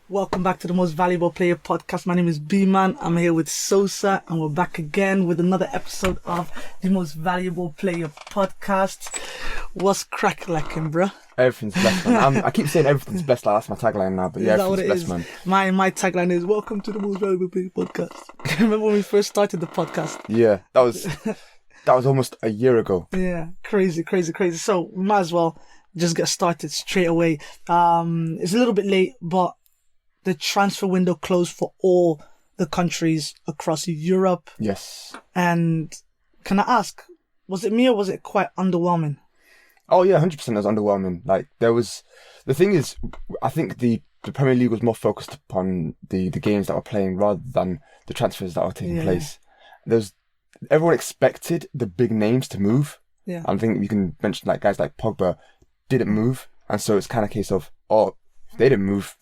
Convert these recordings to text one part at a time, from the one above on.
Welcome back to the Most Valuable Player podcast. My name is B-man. I'm here with Sosa, and we're back again with another episode of the Most Valuable Player podcast. What's crack lacking, bro? Everything's blessed, man. I keep saying everything's blessed. Like, that's my tagline now. But yeah, everything's blessed, man. My tagline is "Welcome to the Most Valuable Player podcast." Remember when we first started the podcast? Yeah, that was almost a year ago. Yeah, crazy. So we might as well just get started straight away. It's a little bit late, but the transfer window closed for all the countries across Europe. Yes. And can I ask, was it me or was it quite underwhelming? Oh yeah, 100% was underwhelming. Like the thing is, I think the Premier League was more focused upon the games that were playing rather than the transfers that were taking place. Everyone expected the big names to move. Yeah. I think we can mention like guys like Pogba didn't move, and so it's kind of a case of, if they didn't move,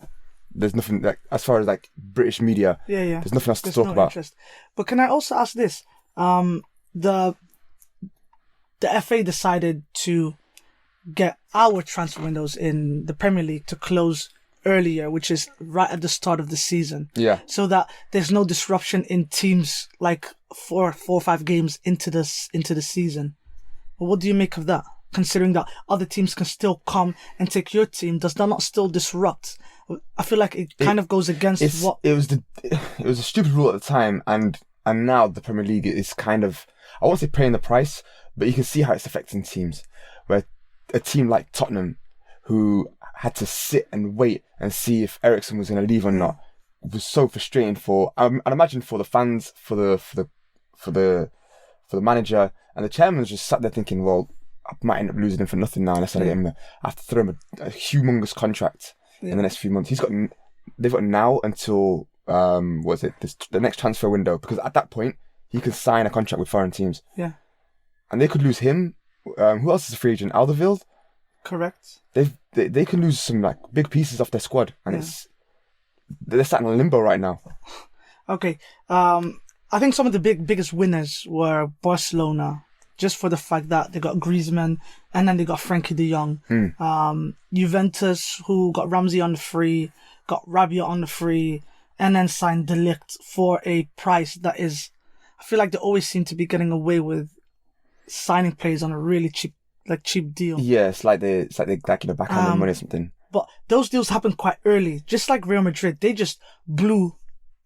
there's nothing, like, as far as like British media, there's nothing else to talk about. Interest. But can I also ask this? The FA decided to get our transfer windows in the Premier League to close earlier, which is right at the start of the season. Yeah. So that there's no disruption in teams like four or five games into the season. Well, what do you make of that? Considering that other teams can still come and take your team, does that not still disrupt? I feel like it kind of goes against what it was a stupid rule at the time, and now the Premier League is kind of, I won't say paying the price, but you can see how it's affecting teams. Where a team like Tottenham, who had to sit and wait and see if Eriksen was going to leave or not, was so frustrating for, I'd imagine, for the fans, for the manager, and the chairman just sat there thinking, well, I might end up losing him for nothing now unless I get him. I have to throw him a humongous contract in the next few months. They've got now until the next transfer window, because at that point he can sign a contract with foreign teams. Yeah, and they could lose him. Who else is a free agent? Alderweireld. Correct. They can lose some like big pieces off their squad, and they're sat in limbo right now. Okay, I think some of the biggest winners were Barcelona, just for the fact that they got Griezmann and then they got Frankie de Jong. Juventus, who got Ramsey on the free, got Rabiot on the free, and then signed De Ligt for a price that is, I feel like they always seem to be getting away with signing players on a really cheap deal. Yeah, it's like they backhand money or something. But those deals happened quite early, just like Real Madrid. They just blew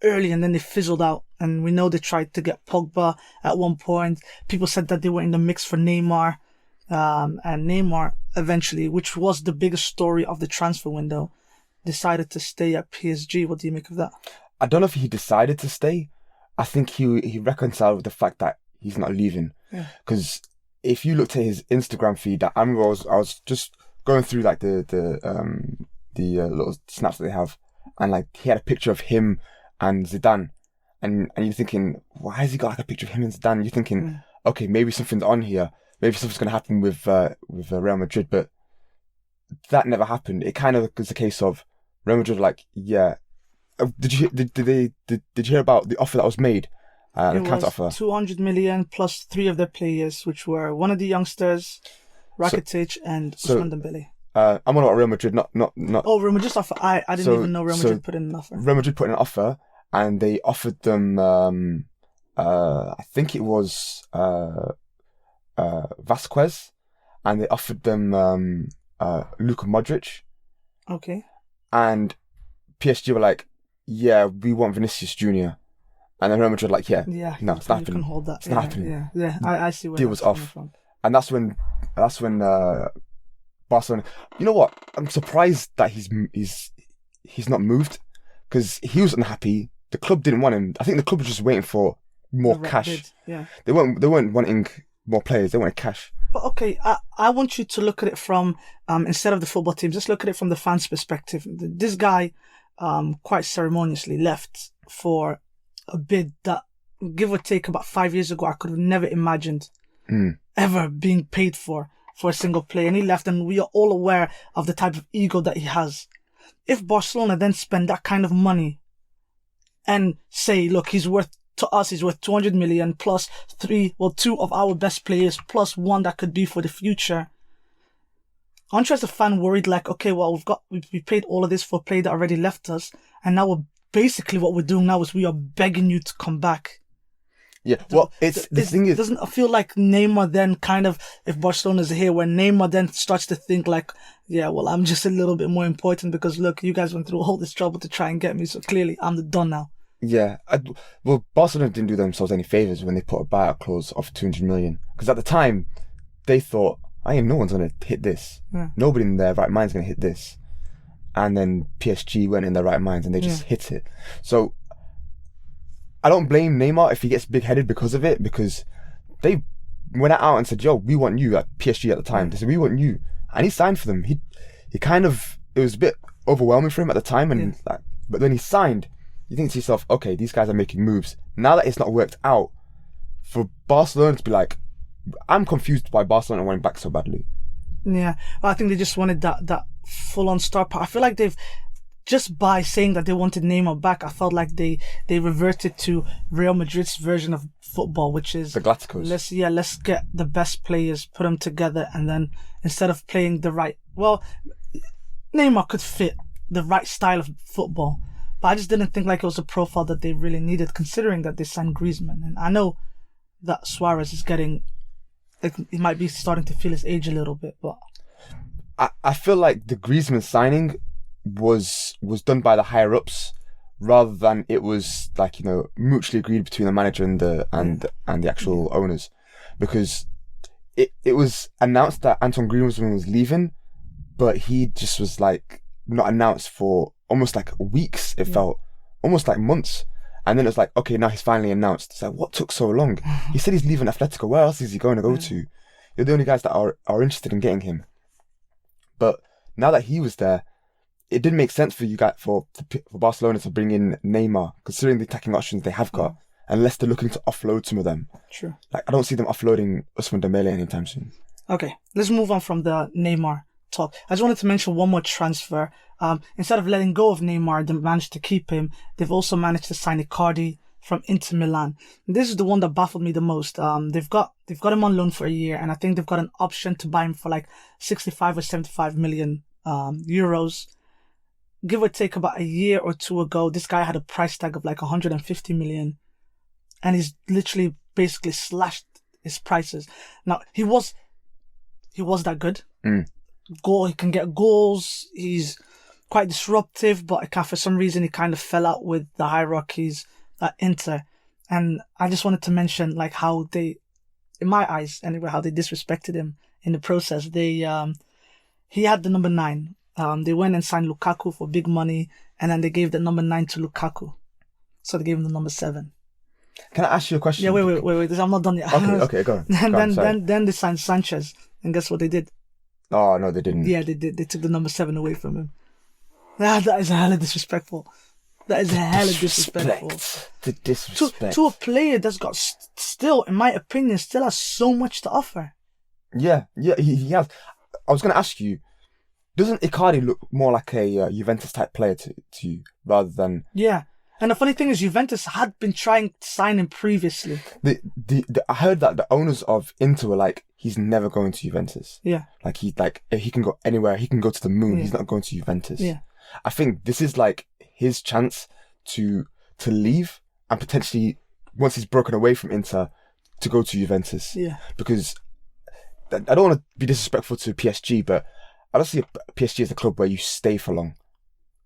early and then they fizzled out. And we know they tried to get Pogba at one point. People said that they were in the mix for Neymar. And Neymar eventually, which was the biggest story of the transfer window, decided to stay at PSG. What do you make of that? I don't know if he decided to stay. I think he reconciled with the fact that he's not leaving. Because if you looked at his Instagram feed, I was just going through like the little snaps that they have, and like he had a picture of him and Zidane. And you're thinking, why has he got like a picture of him and Zidane? You're thinking, okay, maybe something's on here. Maybe something's going to happen with Real Madrid, but that never happened. It kind of was a case of Real Madrid, like, yeah. Did you hear about the offer that was made? The counter offer. 200 million plus 3 of their players, which were one of the youngsters, Rakitic and Ousmane Dembele. I'm on about Real Madrid, not. Oh, Real Madrid's offer. I didn't even know Real Madrid put in an offer. Real Madrid put in an offer, and they offered them, I think it was Vasquez, and they offered them Luka Modric. Okay. And PSG were like, yeah, we want Vinicius Jr. And then Real Madrid were like, no, it's not happening. You can hold that. It's not happening. Yeah. I see where deal was off. From. And that's when Barcelona. You know what? I'm surprised that he's not moved, because he was unhappy. The club didn't want him. I think the club was just waiting for more cash. They weren't wanting more players. They wanted cash. But okay, I want you to look at it from instead of the football team, just look at it from the fans' perspective. This guy quite ceremoniously left for a bid that, give or take, about 5 years ago I could have never imagined ever being paid for a single player, and he left, and we are all aware of the type of ego that he has. If Barcelona then spend that kind of money and say, look, he's worth 200 million plus 2 of our best players plus 1 that could be for the future, aren't you as a fan worried, like, okay, well, we paid all of this for a player that already left us, and now basically what we're doing now is we are begging you to come back. Yeah, well, the thing is, doesn't it feel like Neymar then kind of, if Barcelona's here, when Neymar then starts to think like, yeah, well, I'm just a little bit more important because look, you guys went through all this trouble to try and get me, so clearly I'm the done now. yeah. Well, Barcelona didn't do themselves any favors when they put a buyout clause of 200 million, because at the time they thought, no one's gonna hit this. Yeah. Nobody in their right mind's gonna hit this. And then PSG went in their right minds and they just hit it. So I don't blame Neymar if he gets big-headed because of it, because they went out and said, yo, we want you, at PSG at the time. They said, we want you. And he signed for them. He kind of, it was a bit overwhelming for him at the time. And but when he signed, you think to yourself, okay, these guys are making moves. Now that it's not worked out, for Barcelona to be like, I'm confused by Barcelona wanting back so badly. Yeah, I think they just wanted that full-on star power. I feel like they've, just by saying that they wanted Neymar back, I felt like they reverted to Real Madrid's version of football, which is the Galacticos. Let's get the best players, put them together, and then instead of playing Neymar could fit the right style of football, but I just didn't think like it was a profile that they really needed, considering that they signed Griezmann. And I know that Suarez is getting, like, he might be starting to feel his age a little bit, but I feel like the Griezmann signing was done by the higher ups rather than it was like, mutually agreed between the manager and the actual owners, because it was announced that Antoine Griezmann was leaving, but he just was like not announced for almost like weeks. It felt almost like months, and then it was like, okay, now he's finally announced. It's like, what took so long? He said he's leaving Atletico. Where else is he going to go to? You're the only guys that are interested in getting him. But now that he was there, it didn't make sense for you guys, for Barcelona to bring in Neymar, considering the attacking options they have got, unless they're looking to offload some of them. True. Like, I don't see them offloading Ousmane Dembele anytime soon. Okay, let's move on from the Neymar talk. I just wanted to mention one more transfer. Instead of letting go of Neymar, they managed to keep him. They've also managed to sign Icardi from Inter Milan. This is the one that baffled me the most. They've got him on loan for a year, and I think they've got an option to buy him for like 65 or 75 million euros. Give or take, about a year or two ago, this guy had a price tag of like 150 million, and he's literally basically slashed his prices. Now, he was that good. He can get goals. He's quite disruptive, but for some reason he kind of fell out with the hierarchies at Inter. And I just wanted to mention like how they, in my eyes anyway, how they disrespected him in the process. He had the number 9. They went and signed Lukaku for big money, and then they gave the number 9 to Lukaku. So they gave him the number 7. Can I ask you a question? Yeah, wait. I'm not done yet. Okay, go on. Then they signed Sanchez, and guess what they did? Oh, no, they didn't. Yeah, they did. They took the number 7 away from him. That is hella disrespectful. That is hella disrespectful. The disrespect. To a player that's got still, in my opinion, still has so much to offer. Yeah, he has. I was going to ask you, doesn't Icardi look more like a Juventus type player to you rather than? Yeah, and the funny thing is, Juventus had been trying to sign him previously. I heard that the owners of Inter were like, he's never going to Juventus. Yeah, like he can go anywhere. He can go to the moon. Yeah. He's not going to Juventus. Yeah, I think this is like his chance to leave and potentially, once he's broken away from Inter, to go to Juventus. Yeah, because I don't want to be disrespectful to PSG, but I don't see PSG as a club where you stay for long.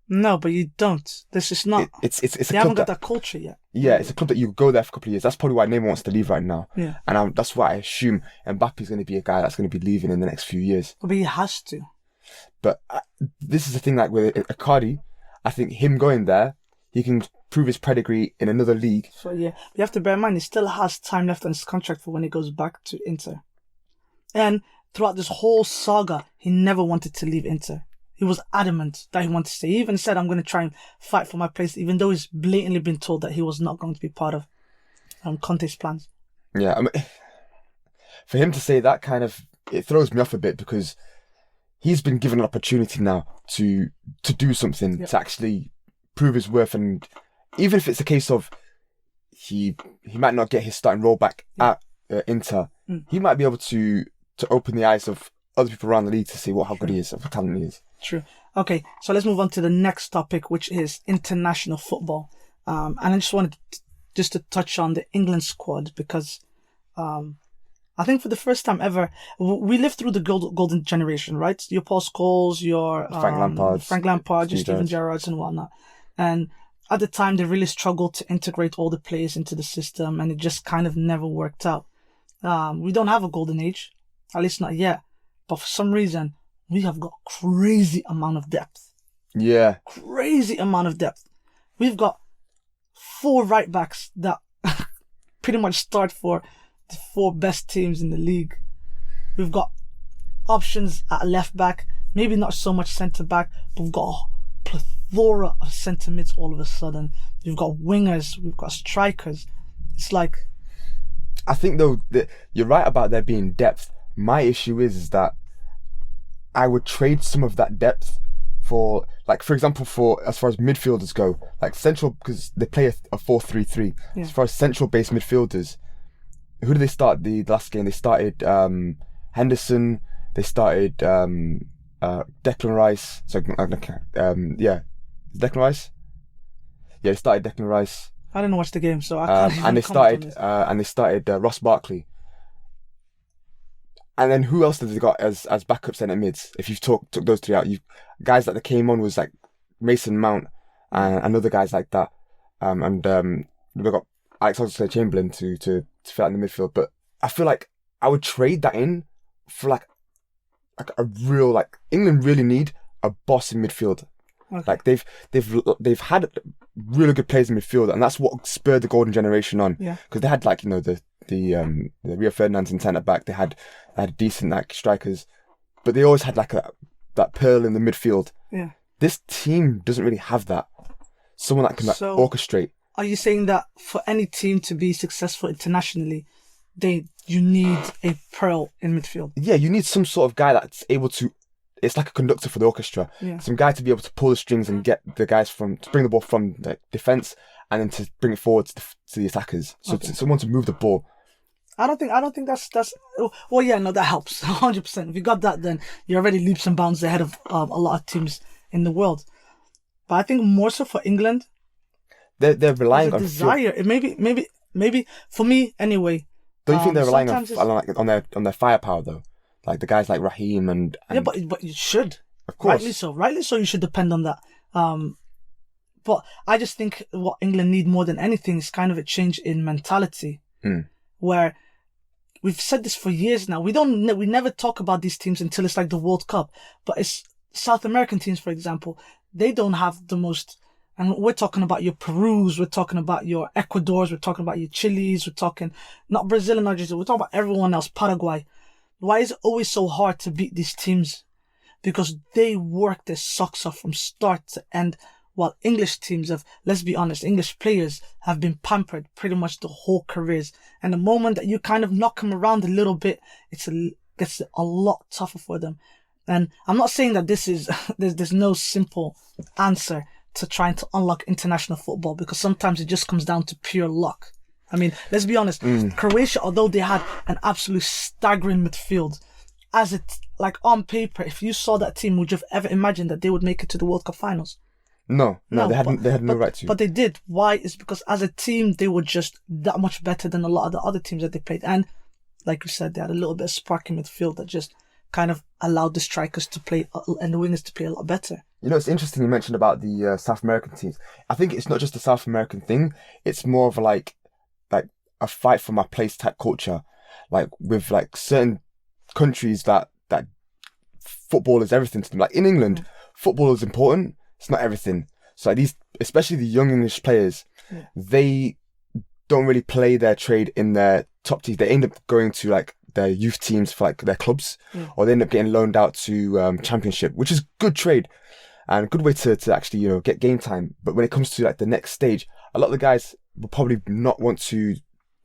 No, but you don't. This is not. It's they haven't got that culture yet. Yeah, it's a club that you go there for a couple of years. That's probably why Neymar wants to leave right now. Yeah, and that's why I assume Mbappe's going to be a guy that's going to be leaving in the next few years. But he has to. But this is the thing, like with Icardi, I think him going there, he can prove his pedigree in another league. So yeah, you have to bear in mind he still has time left on his contract for when he goes back to Inter. And throughout this whole saga, he never wanted to leave Inter. He was adamant that he wanted to stay. He even said, I'm going to try and fight for my place, even though he's blatantly been told that he was not going to be part of Conte's plans. Yeah, I mean, for him to say that it throws me off a bit, because he's been given an opportunity now to do something, to actually prove his worth. And even if it's a case of he might not get his starting role back at Inter, he might be able to open the eyes of other people around the league to see how good he is, how talented he is. True. Okay, so let's move on to the next topic, which is international football. And I just wanted to touch on the England squad because I think for the first time ever, we lived through the golden generation, right? Your Paul Scholes, your Frank Lampard, your Steven Gerrards and whatnot. And at the time, they really struggled to integrate all the players into the system, and it just kind of never worked out. We don't have a golden age, at least not yet. But for some reason, we have got crazy amount of depth. Yeah. Crazy amount of depth. We've got 4 right backs that pretty much start for the 4 best teams in the league. We've got options at left back, maybe not so much centre back, but we've got a plethora of centre mids all of a sudden. We've got wingers, we've got strikers. It's like, I think though that you're right about there being depth. My issue is that I would trade some of that depth for, like, for example, for as far as midfielders go, like central, because they play a 4-3-3. Yeah. As far as central based midfielders, who did they start the last game? They started Henderson. They started Declan Rice. So Declan Rice. Yeah, they started Declan Rice. I didn't watch the game, so I can't even and they comment started Ross Barkley. And then who else did they got as backup centre mids? If you took those 3 out, guys that came on was like Mason Mount and other guys like that. We've got Alexander-Chamberlain to fill out in the midfield. But I feel like I would trade that in for like a real, like, England really need a boss in midfield. Okay. Like they've had really good players in midfield, and that's what spurred the golden generation on. Yeah. Because they had, like, you know, the Rio Ferdinands in centre back. They had decent, like, strikers, but they always had like that pearl in the midfield. Yeah. This team doesn't really have that. Someone that can orchestrate. Are you saying that for any team to be successful internationally, you need a pearl in midfield? Yeah, you need some sort of guy that's able to. It's like a conductor for the orchestra. Yeah. Some guy to be able to pull the strings and get the guys to bring the ball from the defense and then to bring it forward to the attackers. So someone to move the ball. I don't think that's. Well, yeah, no, that helps 100%. If you got that, then you're already leaps and bounds ahead of a lot of teams in the world. But I think more so for England, they're relying on desire. Maybe for me anyway. Don't you think they're relying on their firepower though? Like the guys like Raheem and yeah, but you should. Of course. Rightly so. You should depend on that. But I just think what England need more than anything is kind of a change in mentality, where we've said this for years now. We never talk about these teams until it's like the World Cup. But it's South American teams, for example, they don't have the most. And we're talking about your Perus, we're talking about your Ecuadors, we're talking about your Chiles, we're talking not Brazil and Argentina, we're talking about everyone else, Paraguay. Why is it always so hard to beat these teams? Because they work their socks off from start to end, while English teams let's be honest, English players have been pampered pretty much the whole careers. And the moment that you kind of knock them around a little bit, gets a lot tougher for them. And I'm not saying that this is, there's no simple answer to trying to unlock international football, because sometimes it just comes down to pure luck. I mean, let's be honest, Croatia, although they had an absolute staggering midfield, like on paper, if you saw that team, would you have ever imagined that they would make it to the World Cup finals? No, they had no right to. But they did. Why? Is because as a team, they were just that much better than a lot of the other teams that they played. And like you said, they had a little bit of spark in midfield that just kind of allowed the strikers to play and the wingers to play a lot better. You know, it's interesting you mentioned about the South American teams. I think it's not just a South American thing. It's more of like a fight for my place type culture. Like with like certain countries that football is everything to them. Like in England, football is important. It's not everything. So like these, especially the young English players, they don't really play their trade in their top teams. They end up going to like their youth teams for like their clubs, or they end up getting loaned out to Championship, which is good trade and a good way to actually, you know, get game time. But when it comes to like the next stage, a lot of the guys will probably not want to.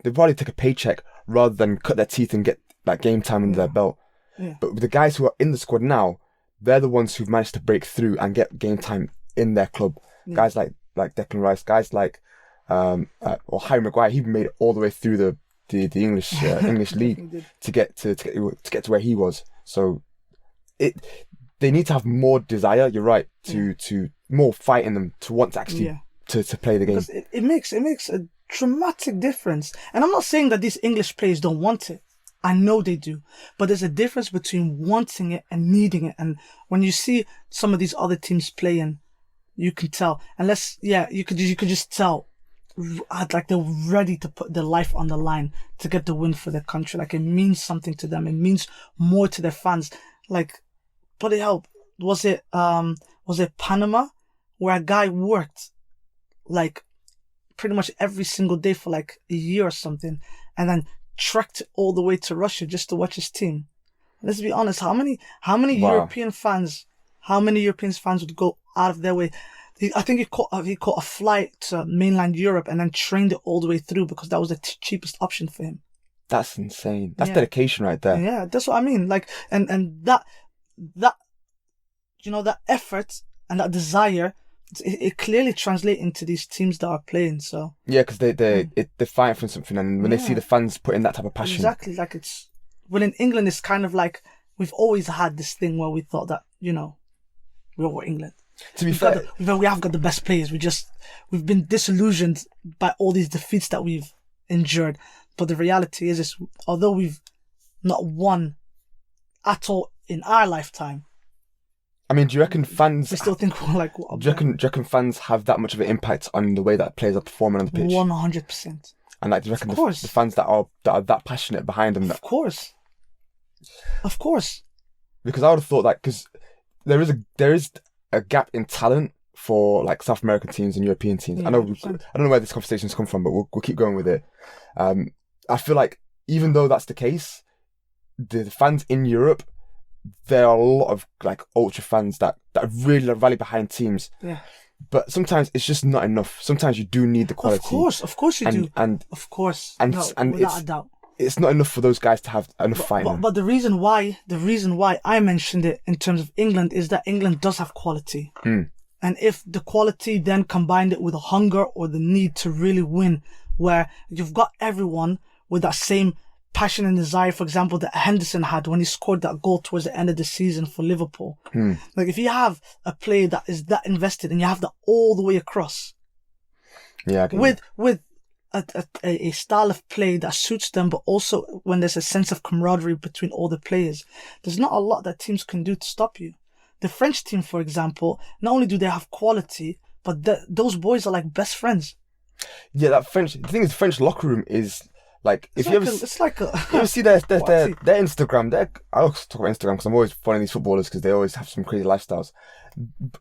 They'll probably take a paycheck rather than cut their teeth and get like game time under their belt. Yeah. But with the guys who are in the squad now, they're the ones who've managed to break through and get game time in their club. Yeah. Guys like Declan Rice, guys like or Harry Maguire, he made it all the way through the English English league to get to where he was. So they need to have more desire. You're right to more fight in them to want to actually to play the game. Because it makes a dramatic difference. And I'm not saying that these English players don't want it. I know they do, but there's a difference between wanting it and needing it. And when you see some of these other teams playing, you can tell. You could just tell, like they're ready to put their life on the line to get the win for their country. Like it means something to them. It means more to their fans. Like, bloody hell, was it Panama, where a guy worked like pretty much every single day for like a year or something, and then trekked all the way to Russia just to watch his team. Let's be honest, how many European fans would go out of their way? I think he caught a flight to mainland Europe and then trained it all the way through because that was the cheapest option for him. That's insane. That's dedication right there. Yeah, that's what I mean. Like, and that that effort and that desire, it clearly translates into these teams that are playing. So yeah, because they're fighting for something, and when they see the fans put in that type of passion, exactly. Like in England, it's kind of like we've always had this thing where we thought that we're England. To be fair, we have got the best players. We've been disillusioned by all these defeats that we've endured. But the reality is although we've not won at all in our lifetime, I mean, do you reckon fans? I still think we're like. Do you reckon fans have that much of an impact on the way that players are performing on the pitch? 100%. And like, do you reckon the fans that are that passionate behind them? Of course. Because I would have thought that because there is a gap in talent for like South American teams and European teams. I don't know where this conversation's come from, but we'll keep going with it. I feel like even though that's the case, the fans in Europe, there are a lot of like ultra fans that really rally behind teams. Yeah. But sometimes it's just not enough. Sometimes you do need the quality. Of course you do. And of course. And without a doubt. It's not enough for those guys to have enough fight. But the reason why I mentioned it in terms of England is that England does have quality. And if the quality then combined it with a hunger or the need to really win, where you've got everyone with that same passion and desire, for example, that Henderson had when he scored that goal towards the end of the season for Liverpool. Like if you have a player that is that invested and you have that all the way across, with a style of play that suits them, but also when there's a sense of camaraderie between all the players, there's not a lot that teams can do to stop you. The French team, for example, not only do they have quality, but those boys are like best friends. Yeah, the thing is, the French locker room is like, you ever see their Instagram, I always talk about Instagram because I'm always following these footballers because they always have some crazy lifestyles.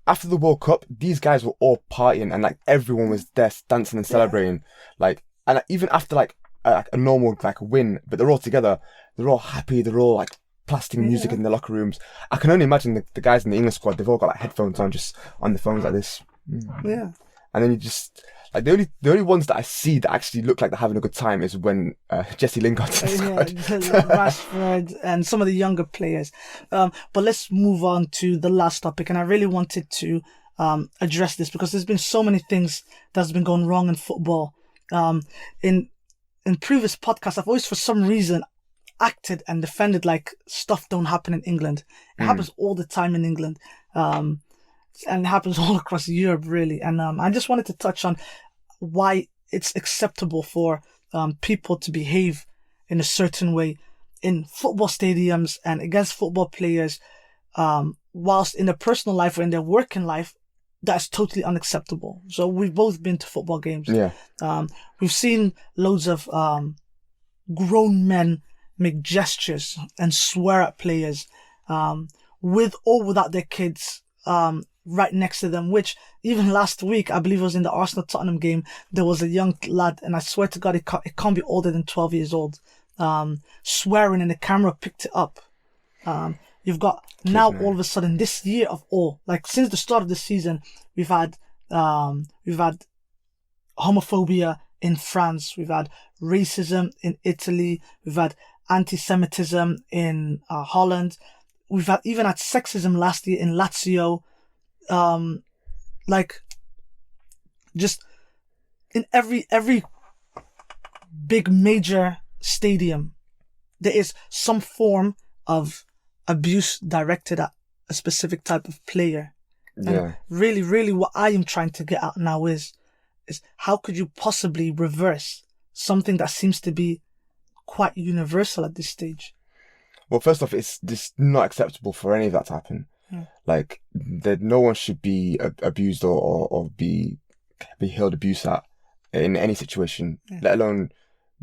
After the World Cup, these guys were all partying and like everyone was there dancing and celebrating. Like, and even after like a normal like win, but they're all together, they're all happy, they're all like blasting music in the locker rooms. I can only imagine the guys in the England squad, they've all got like headphones on, just on the phones like this. Yeah. And then you just like the only ones that I see that actually look like they're having a good time is when Jesse Lingard's in the squad. Rashford and some of the younger players. But let's move on to the last topic, and I really wanted to address this because there's been so many things that's been going wrong in football. In previous podcasts, I've always for some reason acted and defended like stuff don't happen in England. It happens all the time in England. And it happens all across Europe, really. And I just wanted to touch on why it's acceptable for people to behave in a certain way in football stadiums and against football players, whilst in their personal life or in their working life, that's totally unacceptable. So we've both been to football games. Yeah. We've seen loads of grown men make gestures and swear at players with or without their kids right next to them, which even last week, I believe it was in the Arsenal-Tottenham game, there was a young lad, and I swear to God, it can't be older than 12 years old, swearing, and the camera picked it up. You've got now all of a sudden this year of all, like since the start of the season, we've had homophobia in France, we've had racism in Italy, we've had anti-Semitism in Holland, we've even had sexism last year in Lazio. Like just in every big major stadium, there is some form of abuse directed at a specific type of player. And Yeah. really, really what I am trying to get at now is how could you possibly reverse something that seems to be quite universal at this stage? Well, first off, it's just not acceptable for any of that to happen. Yeah. Like, that no one should be abused or be held abuse at in any situation, let alone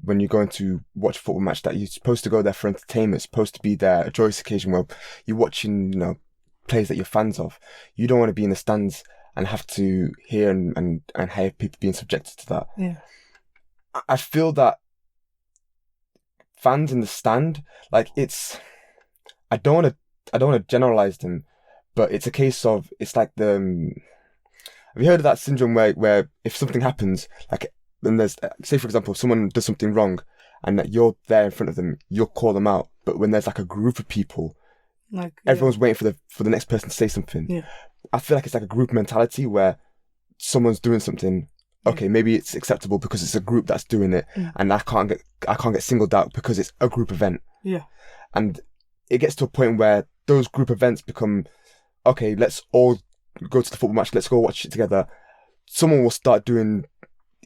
when you're going to watch a football match that you're supposed to go there for entertainment, supposed to be there, a joyous occasion where you're watching, players that you're fans of. You don't want to be in the stands and have to hear and hear people being subjected to that. Yeah. I feel that fans in the stand, like, I don't want to generalize them, but it's a case of, it's like have you heard of that syndrome where if something happens, like, then there's, say for example, if someone does something wrong and that you're there in front of them, you'll call them out, but when there's like a group of people, Like, everyone's waiting for the next person to say something. Yeah. I feel like it's like a group mentality where someone's doing something. Okay, maybe it's acceptable because it's a group that's doing it, and I can't get singled out because it's a group event. Yeah. And it gets to a point where those group events become, okay, let's all go to the football match, let's go watch it together. Someone will start doing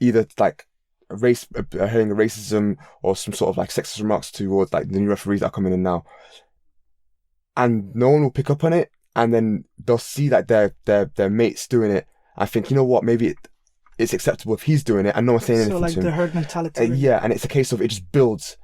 either like hearing racism or some sort of like sexist remarks towards like the new referees that are coming in now, and no one will pick up on it, and then they'll see that their mates doing it and think, you know what, maybe it's acceptable if he's doing it and no one's saying anything So like to him. the herd mentality. Yeah, and it's a case of it just builds,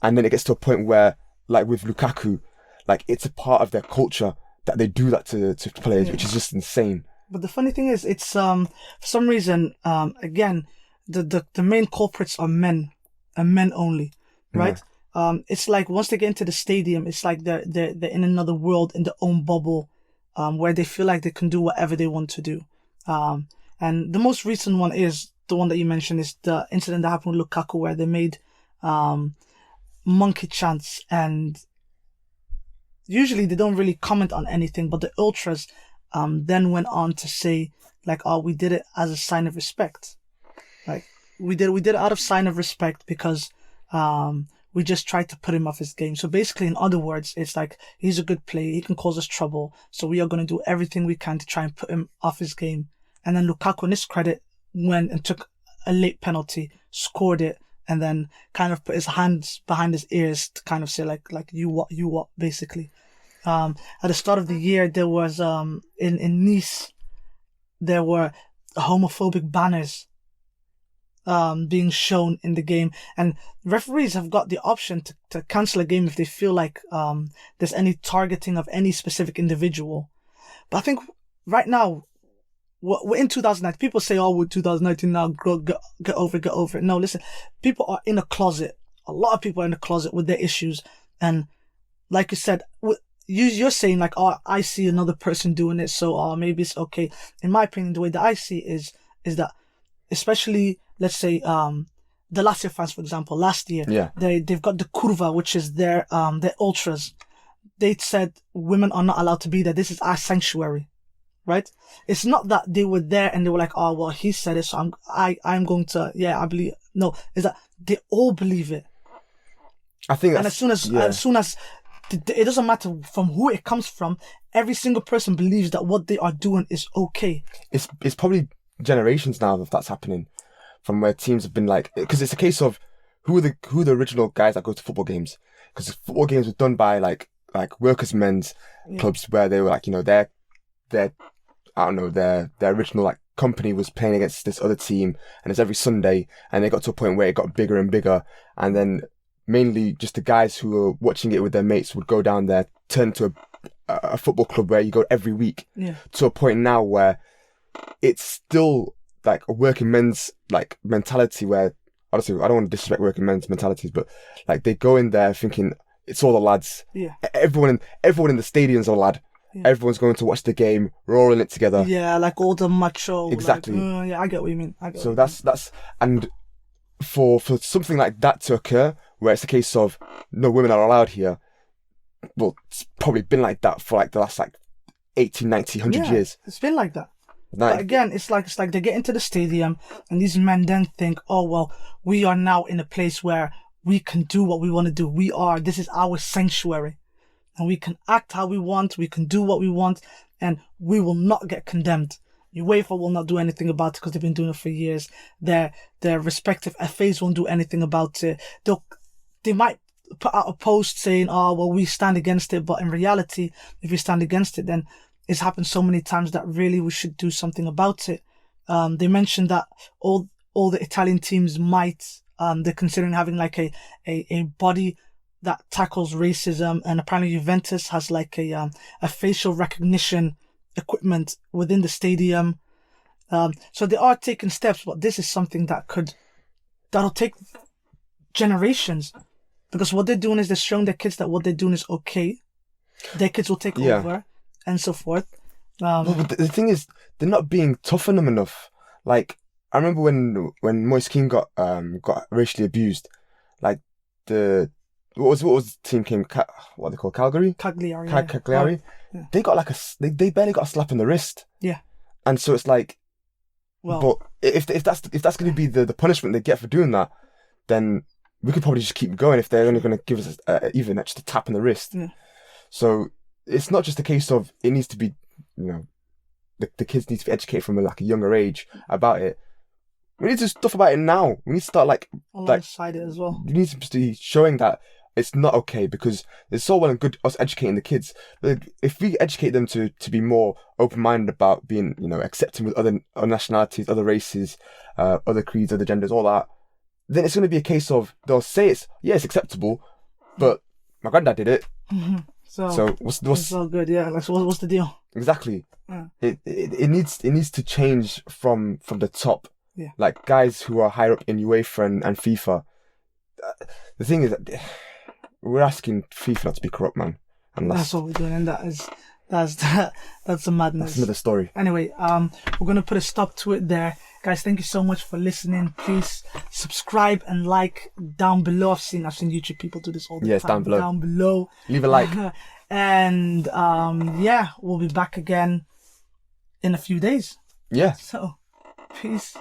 and then it gets to a point where, like with Lukaku, like it's a part of their culture that they do that to players, which is just insane. But the funny thing is, it's for some reason, again, the main culprits are men, and men only, right? It's like once they get into the stadium, it's like they're in another world, in their own bubble, where they feel like they can do whatever they want to do. And the most recent one is the one that you mentioned, is the incident that happened with Lukaku, where they made monkey chants, and usually they don't really comment on anything, but the ultras then went on to say like, oh, we did it as a sign of respect. Like we did it out of sign of respect because we just tried to put him off his game. So basically, in other words, it's like, he's a good player, he can cause us trouble, so we are going to do everything we can to try and put him off his game. And then Lukaku, in his credit, went and took a late penalty, scored it, and then kind of put his hands behind his ears to kind of say like you what, basically. At the start of the year, there was in Nice, there were homophobic banners being shown in the game, and referees have got the option to cancel a game if they feel like there's any targeting of any specific individual. But I think right now, we're in 2019. People say, oh, we're 2019 now, get over it. No, listen, people are in a closet. A lot of people are in a closet with their issues. And like you said, you're saying like, oh, I see another person doing it, so maybe it's okay. In my opinion, the way that I see is that, especially, let's say, the Lazio fans, for example, last year, they've got the Curva, which is their ultras. They said women are not allowed to be there. This is our sanctuary. Right? It's not that they were there and they were like, oh, well, he said it, so I'm going to, I believe. No, it's that they all believe it. I think and as soon as it doesn't matter from who it comes from, every single person believes that what they are doing is okay. It's probably generations now that that's happening, from where teams have been like, because it's a case of who are the original guys that go to football games, because football games were done by like workers' men's clubs, where they were like, their I don't know, their original like company was playing against this other team, and it's every Sunday, and they got to a point where it got bigger and bigger, and then mainly just the guys who were watching it with their mates would go down there, turn to a football club where you go every week, to a point now where it's still like a working men's like mentality, where honestly I don't want to disrespect working men's mentalities, but like they go in there thinking it's all the lads. Everyone in the stadium's a lad. Everyone's going to watch the game. We're all in it together. Yeah, like all the macho. Exactly. Like, I get what you mean. So that's and for something like that to occur, where it's a case of no women are allowed here. Well, it's probably been like that for like the last like 80, 90, 100 years. It's been like that. But again, it's like they get into the stadium and these men then think, oh well, we are now in a place where we can do what we want to do. This is our sanctuary. and we can act how we want, we can do what we want, and we will not get condemned. UEFA will not do anything about it because they've been doing it for years. Their respective FAs won't do anything about it. They might put out a post saying, "Oh, well, we stand against it," but in reality, if we stand against it, then it's happened so many times that really we should do something about it. They mentioned that all the Italian teams might, they're considering having like a body that tackles racism, and apparently Juventus has like a facial recognition equipment within the stadium. So they are taking steps, but this is something that'll take generations, because what they're doing is they're showing their kids that what they're doing is okay. Their kids will take over and so forth. But the thing is, they're not being tough on them enough. Like, I remember when Moise Kean got racially abused, like what was the team came what they call Calgary? Cagliari. Cagliari. Yeah. They got they barely got a slap in the wrist. Yeah. And so it's like, well, but if that's going to be the punishment they get for doing that, then we could probably just keep going if they're only going to give us even just a tap in the wrist. Yeah. So it's not just a case of it needs to be, the kids need to be educated from a younger age about it. We need to do stuff about it now. We need to start alongside it as well. We need to be showing that it's not okay, because it's so well and good us educating the kids, but if we educate them to be more open-minded about being, accepting with other nationalities, other races, other creeds, other genders, all that, then it's going to be a case of they'll say it's acceptable, but my granddad did it. Mm-hmm. So what's it's all good, yeah. Like, so what's the deal? Exactly. Yeah. It needs to change from the top. Yeah. Like guys who are higher up in UEFA and FIFA. The thing is that we're asking FIFA not to be corrupt, man. And that's what we're doing, and that's the madness. That's another story. Anyway, we're gonna put a stop to it there, guys. Thank you so much for listening. Please subscribe and like down below. I've seen YouTube people do this all the time. Yes, down below. Down below. Leave a like. And we'll be back again in a few days. Yeah. So, peace.